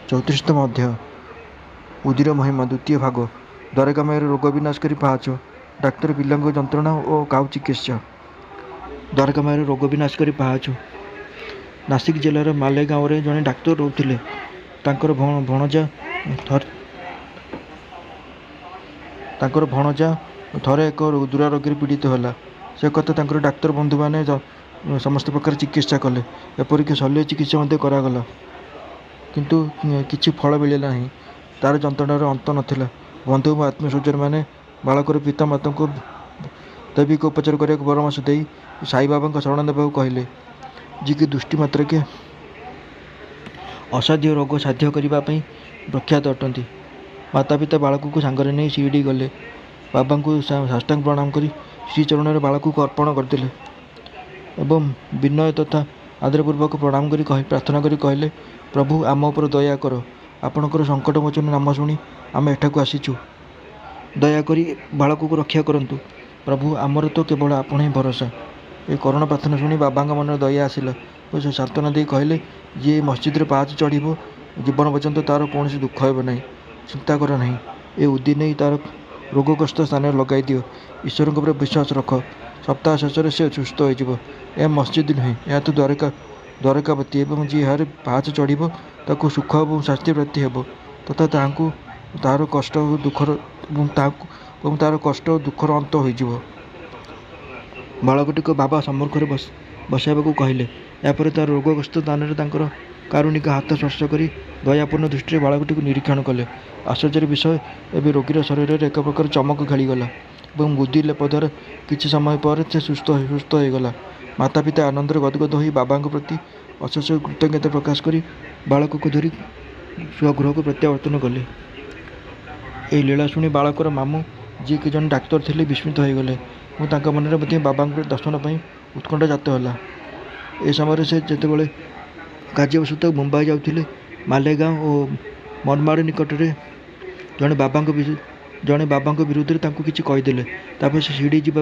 34ତମ ଅଧ୍ୟାୟ। ଉଦିର ମହିମା ଦ୍ୱିତୀୟ ଭାଗ। ଦ୍ୱାରକାମାୟାର ରୋଗ ବିନାଶକାରୀ ପାହାଚ। ଡାକ୍ତର ପିଲାଙ୍କ ଯନ୍ତ୍ରଣା ଓ କାଉ ଚିକିତ୍ସା। ଦ୍ୱାରକାମାୟାର ରୋଗ ବିନାଶକାରୀ ପାହାଚ। ନାସିକ ଜିଲ୍ଲାର ମାଲେଗାଁଓରେ ଜଣେ ଡାକ୍ତର ରହୁଥିଲେ। ତାଙ୍କର ଭଣଜା ଥରେ ଏକ ଦୁରାରୋଗ୍ୟରେ ପୀଡ଼ିତ ହେଲା। ସେ କଥା ତାଙ୍କର ଡାକ୍ତର ବନ୍ଧୁମାନେ ସମସ୍ତ ପ୍ରକାର ଚିକିତ୍ସା କଲେ, ଏପରିକି ଶଲ୍ୟ ଚିକିତ୍ସା ମଧ୍ୟ କରାଗଲା, କିନ୍ତୁ କିଛି ଫଳ ମିଳିଲା ନାହିଁ। ତା'ର ଯନ୍ତ୍ରଣାର ଅନ୍ତ ନଥିଲା। ବନ୍ଧୁ ଓ ଆତ୍ମୀୟସ୍ୱଜନମାନେ ବାଳକର ପିତାମାତାଙ୍କୁ ଦୈବିକ ଉପଚାର କରିବାକୁ ପରାମର୍ଶ ଦେଇ ସାଇବାବାଙ୍କ ଶରଣ ନେବାକୁ କହିଲେ, ଯିଏକି ଦୃଷ୍ଟି ମାତ୍ରକେ ଅସାଧ୍ୟ ରୋଗ ସାଧ୍ୟ କରିବା ପାଇଁ ପ୍ରଖ୍ୟାତ ଅଟନ୍ତି। ମାତାପିତା ବାଳକକୁ ସାଙ୍ଗରେ ନେଇ ଶିରିଡ଼ି ଗଲେ। ବାବାଙ୍କୁ ସାଷ୍ଟାଙ୍ଗ ପ୍ରଣାମ କରି ଶ୍ରୀଚରଣରେ ବାଳକକୁ ଅର୍ପଣ କରିଦେଲେ ଏବଂ ବିନୟ ତଥା ଆଦରପୂର୍ବକ ପ୍ରଣାମ କରି ପ୍ରାର୍ଥନା କରି କହିଲେ, ପ୍ରଭୁ ଆମ ଉପରେ ଦୟା କର। ଆପଣଙ୍କର ସଙ୍କଟମୋଚନ ନାମ ଶୁଣି ଆମେ ଏଠାକୁ ଆସିଛୁ। ଦୟାକରି ବାଳକକୁ ରକ୍ଷା କରନ୍ତୁ। ପ୍ରଭୁ ଆମର ତ କେବଳ ଆପଣ ହିଁ ଭରସା। ଏ କରୁଣ ପ୍ରାର୍ଥନା ଶୁଣି ବାବାଙ୍କ ମନରେ ଦୟା ଆସିଲା ଓ ସେ ସାନ୍ତ୍ୱନା ଦେଇ କହିଲେ, ଯିଏ ଏ ମସଜିଦର ପାହାଚ ଚଢ଼ିବ, ଜୀବନ ପର୍ଯ୍ୟନ୍ତ ତା'ର କୌଣସି ଦୁଃଖ ହେବ ନାହିଁ। ଚିନ୍ତା କର ନାହିଁ। ଏ ଉଦି ନେଇ ତା'ର ରୋଗଗ୍ରସ୍ତ ସ୍ଥାନରେ ଲଗାଇ ଦିଅ। ଈଶ୍ୱରଙ୍କ ଉପରେ ବିଶ୍ୱାସ ରଖ। ସପ୍ତାହ ଶେଷରେ ସେ ସୁସ୍ଥ ହୋଇଯିବ। ଏହା ମସଜିଦ ନୁହେଁ, ଏହା ତ ଦ୍ୱାରକାବତୀ ଏବଂ ଯିଏ ଏହାର ପାହାଚ ଚଢ଼ିବ ତାକୁ ସୁଖ ଏବଂ ଶାନ୍ତି ପ୍ରାପ୍ତି ହେବ ତଥା ତାହାର କଷ୍ଟ ଓ ଦୁଃଖର ଅନ୍ତ ହୋଇଯିବ। ବାଳକଟିକୁ ବାବା ସମ୍ମୁଖରେ ବସାଇବାକୁ କହିଲେ। ଏହାପରେ ତା'ର ରୋଗଗ୍ରସ୍ତ ସ୍ଥାନରେ ତାଙ୍କର କାରୁଣିକ ହାତ ସ୍ପର୍ଶ କରି ଦୟାପୂର୍ଣ୍ଣ ଦୃଷ୍ଟିରେ ବାଳକଟିକୁ ନିରୀକ୍ଷଣ କଲେ। ଆଶ୍ଚର୍ଯ୍ୟର ବିଷୟ, ଏବେ ରୋଗୀର ଶରୀରରେ ଏକ ପ୍ରକାର ଚମକ ଖେଳିଗଲା ଏବଂ ବୁଦ୍ଧି ଲେପ ଦ୍ୱାରା କିଛି ସମୟ ପରେ ସେ ସୁସ୍ଥ ହୋଇଗଲା। ମାତାପିତା ଆନନ୍ଦରେ ଗଦଗଦ ହୋଇ ବାବାଙ୍କ ପ୍ରତି ଅଶେଷ କୃତଜ୍ଞତା ପ୍ରକାଶ କରି ବାଳକକୁ ଧରି ସ୍ୱଗୃହକୁ ପ୍ରତ୍ୟାବର୍ତ୍ତନ କଲେ। ଏହି ଲୀଳା ଶୁଣି ବାଳକର ମାମୁଁ, ଯିଏକି ଜଣେ ଡାକ୍ତର ଥିଲେ, ବିସ୍ମିତ ହୋଇଗଲେ ଏବଂ ତାଙ୍କ ମନରେ ମଧ୍ୟ ବାବାଙ୍କ ଦର୍ଶନ ପାଇଁ ଉତ୍କଣ୍ଠା ଜାତ ହେଲା। ଏ ସମୟରେ ସେ ଯେତେବେଳେ କାର୍ଯ୍ୟବଶତଃ ମୁମ୍ବାଇ ଯାଉଥିଲେ, ମାଲେଗାଁ ଓ ମନମାଡ଼ ନିକଟରେ ଜଣେ ବାବାଙ୍କ ବିରୁଦ୍ଧରେ ତାଙ୍କୁ କିଛି କହିଦେଲେ। ତାପରେ ସେ ଶିରିଡ଼ି ଯିବା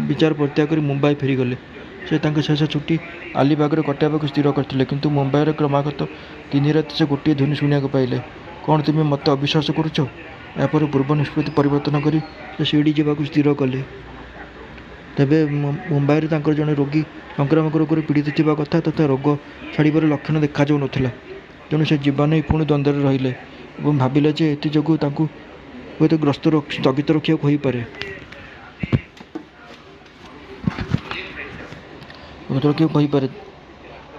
ବିଚାର ପରିତ୍ୟାଗ କରି ମୁମ୍ବାଇ ଫେରିଗଲେ। ସେ ତାଙ୍କ ଶେଷ ଛୁଟି ଆଲିବାଗରେ କଟାଇବାକୁ ସ୍ଥିର କରିଥିଲେ, କିନ୍ତୁ ମୁମ୍ବାଇରେ କ୍ରମାଗତ 3 ରାତି ସେ ଗୋଟିଏ ଧ୍ୱନି ଶୁଣିବାକୁ ପାଇଲେ, କ'ଣ ତୁମେ ମୋତେ ଅବିଶ୍ୱାସ କରୁଛ? ଏହାପରେ ପୂର୍ବ ନିଷ୍ପତ୍ତି ପରିବର୍ତ୍ତନ କରି ସେ ଶିରିଡ଼ି ଯିବାକୁ ସ୍ଥିର କଲେ। ତେବେ ମୁମ୍ବାଇରେ ତାଙ୍କର ଜଣେ ରୋଗୀ ସଂକ୍ରାମକ ରୋଗରେ ପୀଡ଼ିତ ଥିବା କଥା ତଥା ରୋଗ ଛାଡ଼ିବାର ଲକ୍ଷଣ ଦେଖାଯାଉ ନଥିଲା। ତେଣୁ ସେ ଯିବା ନେଇ ପୁଣି ଦ୍ୱନ୍ଦ୍ୱରେ ରହିଲେ ଏବଂ ଭାବିଲେ ଯେ ଏଥିଯୋଗୁଁ ତାଙ୍କୁ ହୁଏତ ଗ୍ରସ୍ତ ସ୍ଥଗିତ ରଖିବାକୁ ହୋଇପାରେ।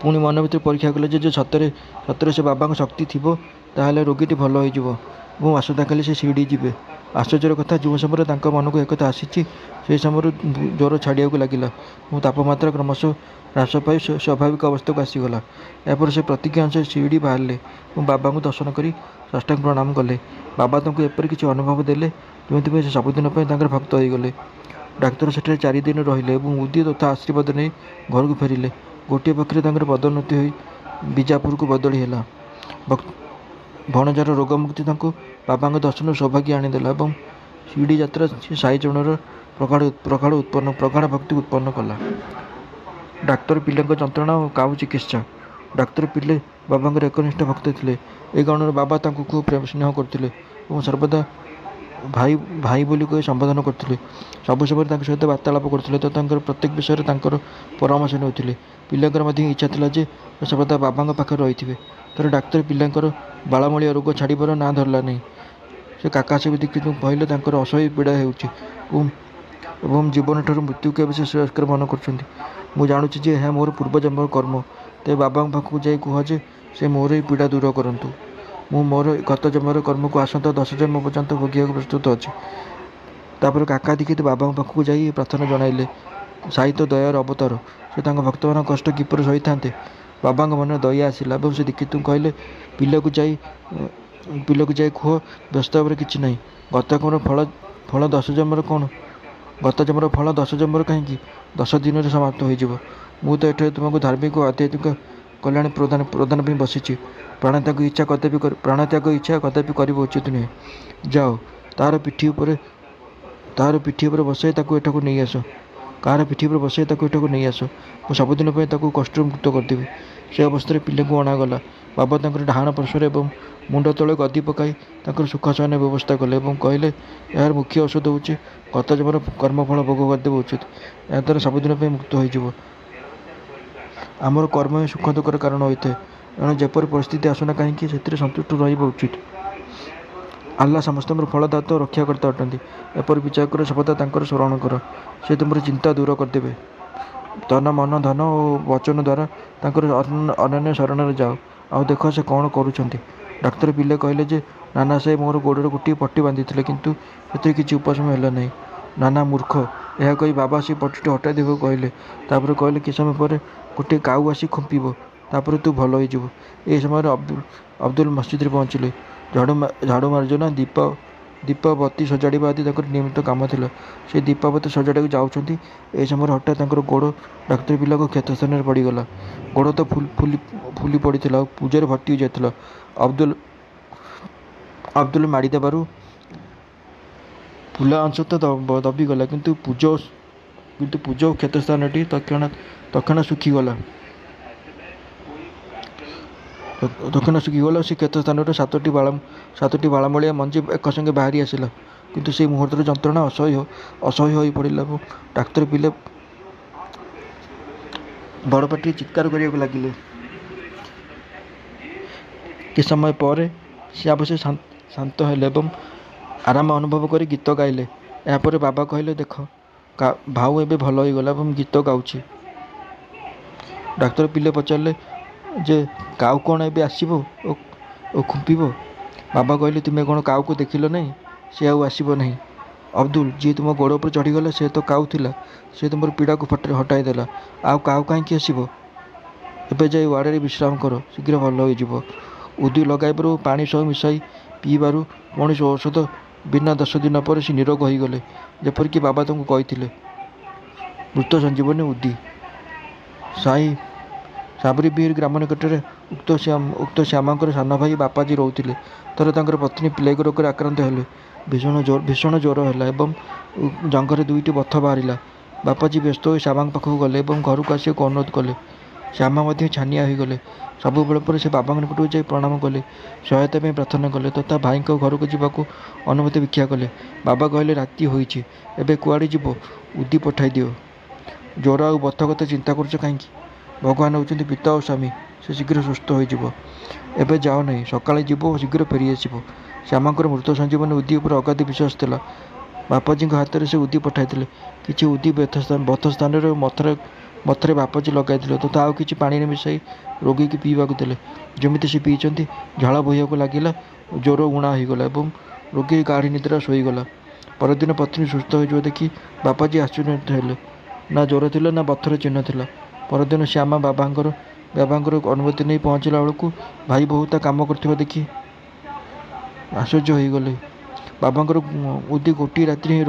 ପୁଣି ମନ ଭିତରେ ପରୀକ୍ଷା କଲେ ଯେ ସତରେ ସେ ବାବାଙ୍କ ଶକ୍ତି ଥିବ, ତାହେଲେ ରୋଗୀଟି ଭଲ ହୋଇଯିବ ଏବଂ ଆସନ୍ତାକାଲି ସେ ଶିରିଡ଼ି ଯିବେ। ଆଶ୍ଚର୍ଯ୍ୟର କଥା, ଯେଉଁ ସମୟରେ ତାଙ୍କ ମନକୁ ଏକଥା ଆସିଛି, ସେହି ସମୟରୁ ଜ୍ୱର ଛାଡ଼ିବାକୁ ଲାଗିଲା ଏବଂ ତାପମାତ୍ରା କ୍ରମଶଃ ହ୍ରାସ ପାଇ ସ୍ୱାଭାବିକ ଅବସ୍ଥାକୁ ଆସିଗଲା। ଏହାପରେ ସେ ପ୍ରତିଜ୍ଞା ଅନୁସାରେ ଶିରିଡ଼ି ବାହାରିଲେ ଏବଂ ବାବାଙ୍କୁ ଦର୍ଶନ କରି ସାଷ୍ଟାଙ୍ଗ ପ୍ରଣାମ କଲେ। ବାବା ତାଙ୍କୁ ଏପରି କିଛି ଅନୁଭବ ଦେଲେ, ଯେଉଁଥିପାଇଁ ସେ ସବୁଦିନ ପାଇଁ ତାଙ୍କର ଭକ୍ତ ହୋଇଗଲେ। ଡାକ୍ତର ସେଠାରେ 4 ଦିନ ରହିଲେ ଏବଂ ଉଦି ତଥା ଆଶୀର୍ବାଦ ନେଇ ଘରକୁ ଫେରିଲେ। ଗୋଟିଏ ପକ୍ଷରେ ତାଙ୍କର ପଦୋନ୍ନତି ହୋଇ ବିଜାପୁରକୁ ବଦଳି ହେଲା। ଭଣଜାର ରୋଗମୁକ୍ତି ତାଙ୍କୁ ବାବାଙ୍କ ଦର୍ଶନର ସୌଭାଗ୍ୟ ଆଣିଦେଲା ଏବଂ ଶିରିଡ଼ି ଯାତ୍ରା ସାଇଚରଣର ପ୍ରଗାଢ଼ ଭକ୍ତି ଉତ୍ପନ୍ନ କଲା। ଡାକ୍ତର ପିଲାଙ୍କ ଯନ୍ତ୍ରଣା ଓ କାଉ ଚିକିତ୍ସା। ଡାକ୍ତର ପିଲେ ବାବାଙ୍କର ଏକନିଷ୍ଠ ଭକ୍ତ ଥିଲେ। ଏ କାରଣରୁ ବାବା ତାଙ୍କୁ ଖୁବ୍ ସ୍ନେହ କରୁଥିଲେ ଏବଂ ସର୍ବଦା ଭାଇ ବୋଲି କହି ସମ୍ବୋଧନ କରୁଥିଲେ। ସବୁ ସମୟରେ ତାଙ୍କ ସହିତ ବାର୍ତ୍ତାଳାପ କରୁଥିଲେ ତଥା ତାଙ୍କର ପ୍ରତ୍ୟେକ ବିଷୟରେ ତାଙ୍କର ପରାମର୍ଶ ନେଉଥିଲେ। ପିଲାଙ୍କର ମଧ୍ୟ ଇଚ୍ଛା ଥିଲା ଯେ ସେ ସର୍ବଦା ବାବାଙ୍କ ପାଖରେ ରହିଥିବେ। ଥରେ ଡାକ୍ତର ପିଲାଙ୍କର ବାଳମୂଳିଆ ରୋଗ ଛାଡ଼ିବାର ନାଁ ଧରିଲା ନାହିଁ। ସେ କାକାସାହେବ ଦୀକ୍ଷିତଙ୍କୁ କହିଲେ, ତାଙ୍କର ଅସହ୍ୟ ପୀଡ଼ା ହେଉଛି ଏବଂ ଜୀବନଠାରୁ ମୃତ୍ୟୁକୁ ଏବେ ସେ ଶ୍ରେୟସ୍କର ମନେ କରୁଛନ୍ତି। ମୁଁ ଜାଣୁଛି ଯେ ଏହା ମୋର ପୂର୍ବଜନ୍ମର କର୍ମ। ତେବେ ବାବାଙ୍କ ପାଖକୁ ଯାଇ କୁହ ଯେ ସେ ମୋର ଏହି ପୀଡ଼ା ଦୂର କରନ୍ତୁ। ମୁଁ ମୋର ଗତ ଜନ୍ମର କର୍ମକୁ ଆସନ୍ତା 10 ଜନ୍ମ ପର୍ଯ୍ୟନ୍ତ ଭୋଗିବାକୁ ପ୍ରସ୍ତୁତ ଅଛି। ତାପରେ କାକା ଦୀକ୍ଷିତ ବାବାଙ୍କ ପାଖକୁ ଯାଇ ଏ ପ୍ରାର୍ଥନା ଜଣାଇଲେ, ସାଇ ତ ଦୟାର ଅବତାର, ସେ ତାଙ୍କ ଭକ୍ତମାନଙ୍କ କଷ୍ଟ କିପରି ସହିଥାନ୍ତେ? ବାବାଙ୍କ ମନରେ ଦୟା ଆସିଲା ଏବଂ ସେ ଦୀକ୍ଷିତଙ୍କୁ କହିଲେ, ପିଲାକୁ ଯାଇ କୁହ, ବ୍ୟସ୍ତ ହେବାର କିଛି ନାହିଁ। ଗତ ଜନ୍ମର ଫଳ 10 ଜନ୍ମର କାହିଁକି 10 ଦିନରେ ସମାପ୍ତ ହୋଇଯିବ। ମୁଁ ତ ଏଠାରେ ତୁମକୁ ଧାର୍ମିକ ଓ ଆଧ୍ୟାତ୍ମିକ କଲ୍ୟାଣ ପ୍ରଦାନ ପାଇଁ ବସିଛି। ପ୍ରାଣତ୍ୟାଗ ଇଚ୍ଛା କଦାପି କରିବା ଉଚିତ ନୁହେଁ। ଯାଅ, କାହାର ପିଠି ଉପରେ ବସାଇ ତାକୁ ଏଠାକୁ ନେଇ ଆସ। ମୁଁ ସବୁଦିନ ପାଇଁ ତାକୁ କଷ୍ଟରୁ ମୁକ୍ତ କରିଦେବି। ସେ ଅବସ୍ଥାରେ ପିଲାଙ୍କୁ ଅଣାଗଲା ବାବା ତାଙ୍କର ଡାହାଣ ପାର୍ଶ୍ୱରେ ଏବଂ ମୁଣ୍ଡ ତଳେ ଗଦି ପକାଇ ତାଙ୍କର ସୁଖଶୟନ ବ୍ୟବସ୍ଥା କଲେ ଏବଂ କହିଲେ, ଏହାର ମୁଖ୍ୟ ଔଷଧ ହେଉଛି ଗତ ଜନ୍ମର କର୍ମଫଳ ଭୋଗ କରିଦେବା ଉଚିତ। ଏହାଦ୍ୱାରା ସବୁଦିନ ପାଇଁ ମୁକ୍ତ ହୋଇଯିବ। ଆମର କର୍ମ ହିଁ ସୁଖ ଦୁଃଖର କାରଣ ହୋଇଥାଏ। ଏଣୁ ଯେପରି ପରିସ୍ଥିତି ଆସୁନା କାହିଁକି ସେଥିରେ ସନ୍ତୁଷ୍ଟ ରହିବା ଉଚିତ। ଆଲ୍ଲାହ ସମସ୍ତଙ୍କର ଫଳଦାତା ଓ ରକ୍ଷାକର୍ତ୍ତା ଅଟନ୍ତି। ଏପରି ବିଚାର କରି ସର୍ବଦା ତାଙ୍କର ସ୍ମରଣ କର। ସେ ତୁମର ଚିନ୍ତା ଦୂର କରିଦେବେ। ତନ ମନ ଧନ ଓ ବଚନ ଦ୍ୱାରା ତାଙ୍କର ଅନନ୍ୟ ଶରଣରେ ଯାଅ। ଆଉ ଦେଖ ସେ କ'ଣ କରୁଛନ୍ତି। ଡାକ୍ତର ପିଲେ କହିଲେ ଯେ ନାନା ସାହେବ ମୋର ଗୋଡ଼ରେ ଗୋଟିଏ ପଟି ବାନ୍ଧିଥିଲେ କିନ୍ତୁ ସେଥିରେ କିଛି ଉପଶମ ହେଲା ନାହିଁ। ନାନା ମୂର୍ଖ। ଏହା କହି ବାବା ସେ ପଟିଟି ହଟାଇ ଦେବାକୁ କହିଲେ। ତାପରେ କହିଲେ କିଛି ସମୟ ପରେ ଗୋଟିଏ କାଉ ଆସି ଖୁମ୍ପିବ। ତାପରେ ତୁ ଭଲ ହୋଇଯିବୁ। ଏହି ସମୟରେ ଅବଦୁଲ ମସଜିଦରେ ପହଞ୍ଚିଲେ। ଝାଡ଼ୁ ମାର୍ଜନା ଦୀପବତୀ ସଜାଡ଼ିବା ଆଦି ତାଙ୍କର ନିୟମିତ କାମ ଥିଲା। ସେ ଦୀପବତୀ ସଜାଡ଼ିବାକୁ ଯାଉଛନ୍ତି, ଏହି ସମୟରେ ହଠାତ୍ ତାଙ୍କର ଗୋଡ଼ ଡାକ୍ତର ପିଲାଙ୍କ କ୍ଷତସ୍ଥାନରେ ପଡ଼ିଗଲା। ଗୋଡ଼ ତ ଫୁଲି ପଡ଼ିଥିଲା ଆଉ ପୂଜରେ ଭର୍ତ୍ତି ହୋଇଯାଇଥିଲା। ଅବଦୁଲ ମାଡ଼ି ଦେବାରୁ ଫୁଲା ଅଂଶ ତ ଦବିଗଲା କିନ୍ତୁ ପୂଜ ଓ କ୍ଷତସ୍ଥାନଟି ତକ୍ଷଣାତ୍ ଶୁଖିଗଲା। ସେ କ୍ଷତସ୍ଥାନରୁ ସାତଟି ବାଳମୂଳିଆ ମଞ୍ଜି ଏକସଙ୍ଗେ ବାହାରି ଆସିଲା। କିନ୍ତୁ ସେହି ମୁହୂର୍ତ୍ତର ଯନ୍ତ୍ରଣା ଅସହ୍ୟ ହୋଇ ପଡ଼ିଲା ଏବଂ ଡାକ୍ତର ପିଲେ ବଡ଼ ପାଟିରେ ଚିତ୍କାର କରିବାକୁ ଲାଗିଲେ। କିଛି ସମୟ ପରେ ସେ ଅବଶ୍ୟ ଶାନ୍ତ ହେଲେ ଏବଂ ଆରାମ ଅନୁଭବ କରି ଗୀତ ଗାଇଲେ। ଏହାପରେ ବାବା କହିଲେ, ଦେଖ ଭାଉ ଏବେ ଭଲ ହୋଇଗଲା ଏବଂ ଗୀତ ଗାଉଛି। ଡାକ୍ତର ପିଲେ ପଚାରିଲେ ଯେ କାଉ କ'ଣ ଏବେ ଆସିବ ଓ ଖୁମ୍ପିବ? ବାବା କହିଲେ, ତୁମେ କ'ଣ କାଉକୁ ଦେଖିଲ ନାହିଁ? ସେ ଆଉ ଆସିବ ନାହିଁ। ଅବଦୁଲ, ଯିଏ ତୁମ ଗୋଡ଼ ଉପରେ ଚଢ଼ିଗଲା ସେ ତ କାଉ ଥିଲା। ସେ ତୁମର ପୀଡ଼ାକୁ ହଟାଇ ଦେଲା। ଆଉ କାଉ କାହିଁକି ଆସିବ? ଏବେ ଯାଇ ୱାର୍ଡ଼ରେ ବିଶ୍ରାମ କର, ଶୀଘ୍ର ଭଲ ହୋଇଯିବ। ଉଦି ଲଗାଇବାରୁ ଓ ପାଣି ସହ ମିଶାଇ ପିଇବାରୁ କୌଣସି ଔଷଧ ବିନା 10 ଦିନ ପରେ ସେ ନିରୋଗ ହୋଇଗଲେ, ଯେପରିକି ବାବା ତାଙ୍କୁ କହିଥିଲେ। ମୃତ ସଞ୍ଜୀବନୀ ଉଦି। ସାବରୀବିହିର ଗ୍ରାମ ନିକଟରେ ଉକ୍ତ ଶ୍ୟାମାଙ୍କର ସାନ ଭାଇ ବାପାଜୀ ରହୁଥିଲେ। ଥରେ ତାଙ୍କର ପତ୍ନୀ ପ୍ଲେଗ ରୋଗରେ ଆକ୍ରାନ୍ତ ହେଲେ। ଭୀଷଣ ଜ୍ୱର ହେଲା ଏବଂ ଜଙ୍ଘରେ 2ଟି ବଥ ବାହାରିଲା। ବାପାଜୀ ବ୍ୟସ୍ତ ହୋଇ ଶ୍ୟାମାଙ୍କ ପାଖକୁ ଗଲେ ଏବଂ ଘରକୁ ଆସିବାକୁ ଅନୁରୋଧ କଲେ। ଶ୍ୟାମା ମଧ୍ୟ ଛାନିଆ ହୋଇଗଲେ। ସବୁବେଳ ପରେ ସେ ବାବାଙ୍କ ନିକଟକୁ ଯାଇ ପ୍ରଣାମ କଲେ, ସହାୟତା ପାଇଁ ପ୍ରାର୍ଥନା କଲେ ତଥା ଭାଇଙ୍କ ଘରକୁ ଯିବାକୁ ଅନୁମତି ଭିକ୍ଷା କଲେ। ବାବା କହିଲେ, ରାତି ହୋଇଛି, ଏବେ କୁଆଡ଼େ ଯିବ? ଉଦି ପଠାଇ ଦିଅ। ଜ୍ୱର ଆଉ ବଥ କଥା ଚିନ୍ତା କରୁଛ କାହିଁକି? ଭଗବାନ ହେଉଛନ୍ତି ପିତା ଓ ସ୍ୱାମୀ, ସେ ଶୀଘ୍ର ସୁସ୍ଥ ହୋଇଯିବ। ଏବେ ଯାଅ ନାହିଁ, ସକାଳେ ଯିବ ଓ ଶୀଘ୍ର ଫେରିଆସିବ। ଶ୍ୟାମାଙ୍କର ମୃତ ସଞ୍ଜୀବନୀ ଉଦି ଉପରେ ଅଗାଧ ବିଶ୍ୱାସ ଥିଲା। ବାପାଜୀଙ୍କ ହାତରେ ସେ ଉଦି ପଠାଇଥିଲେ। କିଛି ଉଦି ବଥ ସ୍ଥାନରେ ଓ ମଥରେ ବାପାଜୀ ଲଗାଇଥିଲେ ତଥା ଆଉ କିଛି ପାଣିରେ ମିଶାଇ ରୋଗୀକୁ ପିଇବାକୁ ଦେଲେ। ଯେମିତି ସେ ପିଇଛନ୍ତି, ଝାଳ ବୋହିବାକୁ ଲାଗିଲା, ଜ୍ୱର ଊଣା ହୋଇଗଲା ଏବଂ ରୋଗୀ ଗାଢ଼ ନିଦ୍ରା ଶୋଇଗଲା। ପରଦିନ ପତ୍ନୀ ସୁସ୍ଥ ହୋଇଯିବା ଦେଖି ବାପାଜୀ ଆଶ୍ଚର୍ଯ୍ୟ ହେଲେ। ନା ଜ୍ୱର ଥିଲା ନା ବଥର ଚିହ୍ନ ଥିଲା। ପରଦିନ ଶ୍ୟାମା ବାବାଙ୍କର ଅନୁମତି ନେଇ ପହଞ୍ଚିଲା ବେଳକୁ ଭାଇ ବୋହୂ ତା କାମ କରୁଥିବା ଦେଖି ଆଶ୍ଚର୍ଯ୍ୟ ହୋଇଗଲେ। ବାବାଙ୍କର ଉଦି ଗୋଟିଏ ରାତିରେ ହିଁ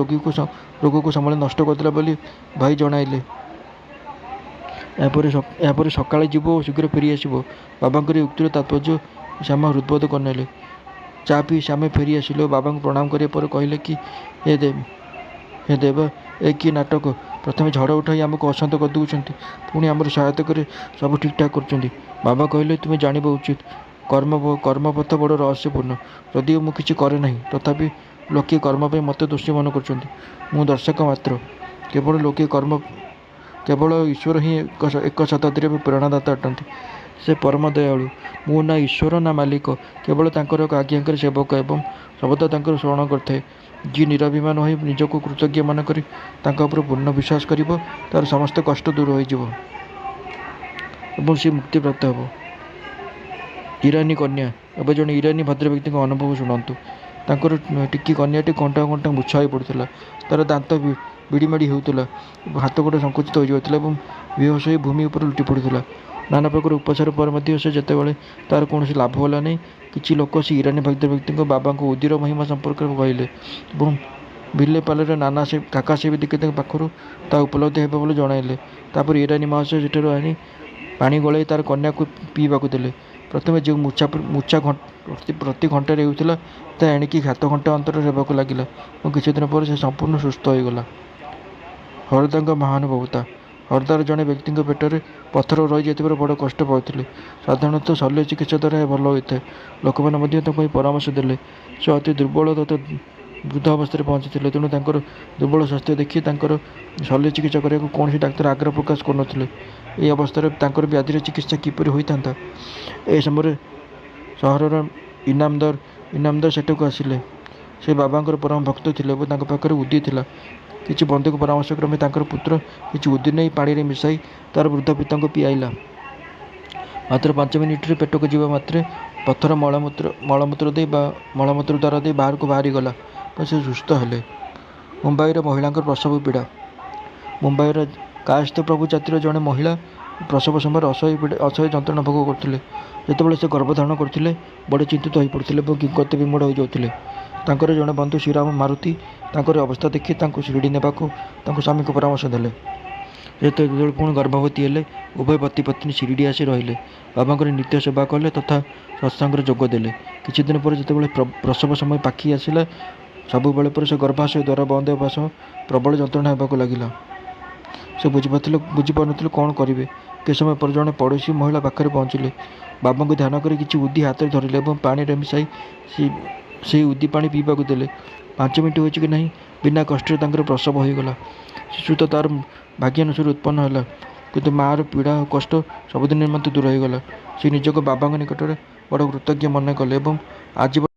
ରୋଗକୁ ସମ୍ଭାଳି ନଷ୍ଟ କରିଦେଲା ବୋଲି ଭାଇ ଜଣାଇଲେ। ଏହାପରେ ସକାଳେ ଯିବ ଓ ଶୀଘ୍ର ଫେରିଆସିବ। ବାବାଙ୍କର ଏହି ଉକ୍ତିର ତାତ୍ପର୍ଯ୍ୟ ଶ୍ୟାମା ହୃଦବୋଧ କରିନେଲେ। ଚା ପିଇ ଶ୍ୟାମେ ଫେରି ଆସିଲେ ଓ ବାବାଙ୍କୁ ପ୍ରଣାମ କରିବା ପରେ କହିଲେ କି, ହେ ଦେବ, ଏ କି ନାଟକ! ପ୍ରଥମେ ଝଡ଼ ଉଠାଇ ଆମକୁ ଅଶାନ୍ତ କରିଦେଉଛନ୍ତି, ପୁଣି ଆମର ସହାୟତା କରି ସବୁ ଠିକ୍ଠାକ୍ କରୁଛନ୍ତି। ବାବା କହିଲେ, ତୁମେ ଜାଣିବା ଉଚିତ, କର୍ମପଥ ବଡ଼ ରହସ୍ୟପୂର୍ଣ୍ଣ। ଯଦିଓ ମୁଁ କିଛି କରେ ନାହିଁ, ତଥାପି ଲୋକେ କର୍ମ ପାଇଁ ମୋତେ ଦୋଷୀ ମନେ କରୁଛନ୍ତି। ମୁଁ ଦର୍ଶକ ମାତ୍ର। କେବଳ ଈଶ୍ୱର ହିଁ ଏକ ଶତାବ୍ଦୀର ପ୍ରେରଣାଦାତା ଅଟନ୍ତି। ସେ ପରମ ଦୟାଳୁ। ମୁଁ ନା ଈଶ୍ୱର ନା ମାଲିକ, କେବଳ ତାଙ୍କର ଆଜ୍ଞାକାରୀ ସେବକ ଏବଂ ସର୍ବଦା ତାଙ୍କର ସ୍ମରଣ କରିଥାଏ। ଯିଏ ନିରଭିମାନ ହୋଇ ନିଜକୁ କୃତଜ୍ଞ ମନେକରି ତାଙ୍କ ଉପରେ ପୂର୍ଣ୍ଣ ବିଶ୍ୱାସ କରିବ, ତାର ସମସ୍ତ କଷ୍ଟ ଦୂର ହୋଇଯିବ ଏବଂ ସେ ମୁକ୍ତିପ୍ରାପ୍ତ ହେବ। ଇରାନୀ କନ୍ୟା। ଏବେ ଜଣେ ଇରାନୀ ଭଦ୍ରବ୍ୟକ୍ତିଙ୍କ ଅନୁଭବ ଶୁଣନ୍ତୁ। ତାଙ୍କର ଟିକି କନ୍ୟାଟି ଘଣ୍ଟା ଘଣ୍ଟା ମୂର୍ଚ୍ଛା ହୋଇ ପଡ଼ୁଥିଲା। ତାର ଦାନ୍ତ ବିଡ଼ିମାଡ଼ି ହେଉଥିଲା, ହାତଗୋଡ଼ ସଙ୍କୁଚିତ ହୋଇଯାଉଥିଲା ଏବଂ ବେହୋସ ହୋଇ ଭୂମି ଉପରେ ଲୋଟି ପଡ଼ୁଥିଲା। ନାନା ପ୍ରକାର ଉପଚାର ପରେ ମଧ୍ୟ ଯେତେବେଳେ ତାର କୌଣସି ଲାଭ ହେଲା ନାହିଁ, କିଛି ଲୋକ ସେ ଇରାନୀ ଭଦ୍ରବ୍ୟକ୍ତିଙ୍କ ବାବାଙ୍କ ଉଦିର ମହିମା ସମ୍ପର୍କରେ କହିଲେ ଏବଂ ବିଲେପାଲରେ କାକା ସାହେବ ଦୀକ୍ଷିତଙ୍କ ପାଖରୁ ତାହା ଉପଲବ୍ଧ ହେବ ବୋଲି ଜଣାଇଲେ। ତାପରେ ଇରାନୀ ମହାଶୟ ସେଠାରୁ ଆଣି ପାଣି ଗୋଳାଇ ତାର କନ୍ୟାକୁ ପିଇବାକୁ ଦେଲେ। ପ୍ରଥମେ ଯେଉଁ ମୂର୍ଚ୍ଛା ପ୍ରତି ଘଣ୍ଟାରେ ହେଉଥିଲା, ତାହା ଏଣିକି 7 ଘଣ୍ଟା ଅନ୍ତରରେ ହେବାକୁ ଲାଗିଲା ଏବଂ କିଛିଦିନ ପରେ ସେ ସମ୍ପୂର୍ଣ୍ଣ ସୁସ୍ଥ ହୋଇଗଲା। ହରଦାଙ୍କ ମହାନୁଭବତା। ହରଦାର ଜଣେ ବ୍ୟକ୍ତିଙ୍କ ପେଟରେ ପଥର ରହିଯାଇଥିବାରୁ ବଡ଼ କଷ୍ଟ ପାଉଥିଲେ। ସାଧାରଣତଃ ଶଲ୍ୟ ଚିକିତ୍ସା ଦ୍ୱାରା ଏହା ଭଲ ହୋଇଥାଏ। ଲୋକମାନେ ମଧ୍ୟ ତାଙ୍କୁ ଏହି ପରାମର୍ଶ ଦେଲେ। ସେ ଅତି ଦୁର୍ବଳ ତଥା ବୃଦ୍ଧ ଅବସ୍ଥାରେ ପହଞ୍ଚିଥିଲେ, ତେଣୁ ତାଙ୍କର ଦୁର୍ବଳ ସ୍ୱାସ୍ଥ୍ୟ ଦେଖି ତାଙ୍କର ଶଲ୍ୟ ଚିକିତ୍ସା କରିବାକୁ କୌଣସି ଡାକ୍ତର ଆଗ୍ରହ ପ୍ରକାଶ କରୁନଥିଲେ। ଏହି ଅବସ୍ଥାରେ ତାଙ୍କର ବ୍ୟାଧିର ଚିକିତ୍ସା କିପରି ହୋଇଥାନ୍ତା? ଏହି ସମୟରେ ସହରର ଇନାମଦାର ସେଠାକୁ ଆସିଲେ। ସେ ବାବାଙ୍କର ପରମ ଭକ୍ତ ଥିଲେ ଏବଂ ତାଙ୍କ ପାଖରେ ଉଦି ଥିଲା। କିଛି ବନ୍ଧୁଙ୍କ ପରାମର୍ଶ କ୍ରମେ ତାଙ୍କର ପୁତ୍ର କିଛି ଉଦି ନେଇ ପାଣିରେ ମିଶାଇ ତାର ବୃଦ୍ଧ ପିତାଙ୍କୁ ପିଆଇଲା। ମାତ୍ର 5 ମିନିଟରେ ପେଟକୁ ଯିବା ମାତ୍ରେ ପଥର ମଳମୂତ୍ର ଦ୍ୱାର ଦେଇ ବାହାରକୁ ବାହାରିଗଲା ଏବଂ ସେ ସୁସ୍ଥ ହେଲେ। ମୁମ୍ବାଇର ମହିଳାଙ୍କର ପ୍ରସବ ପୀଡ଼ା। ମୁମ୍ବାଇର କାୟସ୍ଥ ପ୍ରଭୁ ଜାତିର ଜଣେ ମହିଳା ପ୍ରସବ ସମୟରେ ଅସହ୍ୟ ଯନ୍ତ୍ରଣା ଭୋଗ କରୁଥିଲେ। ଯେତେବେଳେ ସେ ଗର୍ଭଧାରଣ କରୁଥିଲେ, ବଡ଼ ଚିନ୍ତିତ ହୋଇପଡ଼ୁଥିଲେ ଏବଂ ଗତି ବିମୂଢ଼ ହୋଇଯାଉଥିଲେ। ତାଙ୍କର ଜଣେ ବନ୍ଧୁ ଶ୍ରୀରାମ ମାରୁତି ତାଙ୍କର ଅବସ୍ଥା ଦେଖି ତାଙ୍କୁ ଶିରଡ଼ି ନେବାକୁ ତାଙ୍କ ସ୍ୱାମୀଙ୍କୁ ପରାମର୍ଶ ଦେଲେ। ଯେତେବେଳେ ପୁଣି ଗର୍ଭବତୀ ହେଲେ, ଉଭୟ ପତି ପତ୍ନୀ ଶିରଡ଼ି ଆସି ରହିଲେ, ବାବାଙ୍କର ନିତ୍ୟ ସେବା କଲେ ତଥା ସତ୍ସଙ୍ଗରେ ଯୋଗ ଦେଲେ। କିଛିଦିନ ପରେ ଯେତେବେଳେ ପ୍ରସବ ସମୟ ପାଖି ଆସିଲା, ସବୁବେଳେ ପରେ ସେ ଗର୍ଭାଶୟ ଦ୍ୱାର ବନ୍ଦ ହେବା ସହ ପ୍ରବଳ ଯନ୍ତ୍ରଣା ହେବାକୁ ଲାଗିଲା। ସେ ବୁଝିପାରୁନଥିଲେ କ'ଣ କରିବେ। କିଛି ସମୟ ପରେ ଜଣେ ପଡ଼ୋଶୀ ମହିଳା ପାଖରେ ପହଞ୍ଚିଲେ। ବାବାଙ୍କୁ ଧ୍ୟାନ କରି କିଛି ଉଦି ହାତରେ ଧରିଲେ ଏବଂ ପାଣିରେ ମିଶାଇ ସେହି ଉଦି ପାଣି ପିଇବାକୁ ଦେଲେ। 5 ମିନିଟ୍ ହୋଇଛି କି ନାହିଁ, ବିନା କଷ୍ଟରେ ତାଙ୍କର ପ୍ରସବ ହୋଇଗଲା। ଶିଶୁ ତ ତାର ଭାଗ୍ୟାନୁସାରେ ଉତ୍ପନ୍ନ ହେଲା, କିନ୍ତୁ ମାଆର ପୀଡ଼ା ଓ କଷ୍ଟ ସବୁଦିନ ନିମନ୍ତେ ଦୂର ହୋଇଗଲା। ସେ ନିଜକୁ ବାବାଙ୍କ ନିକଟରେ ବଡ଼ କୃତଜ୍ଞ ମନେ କଲେ ଏବଂ ଆଜୀବନ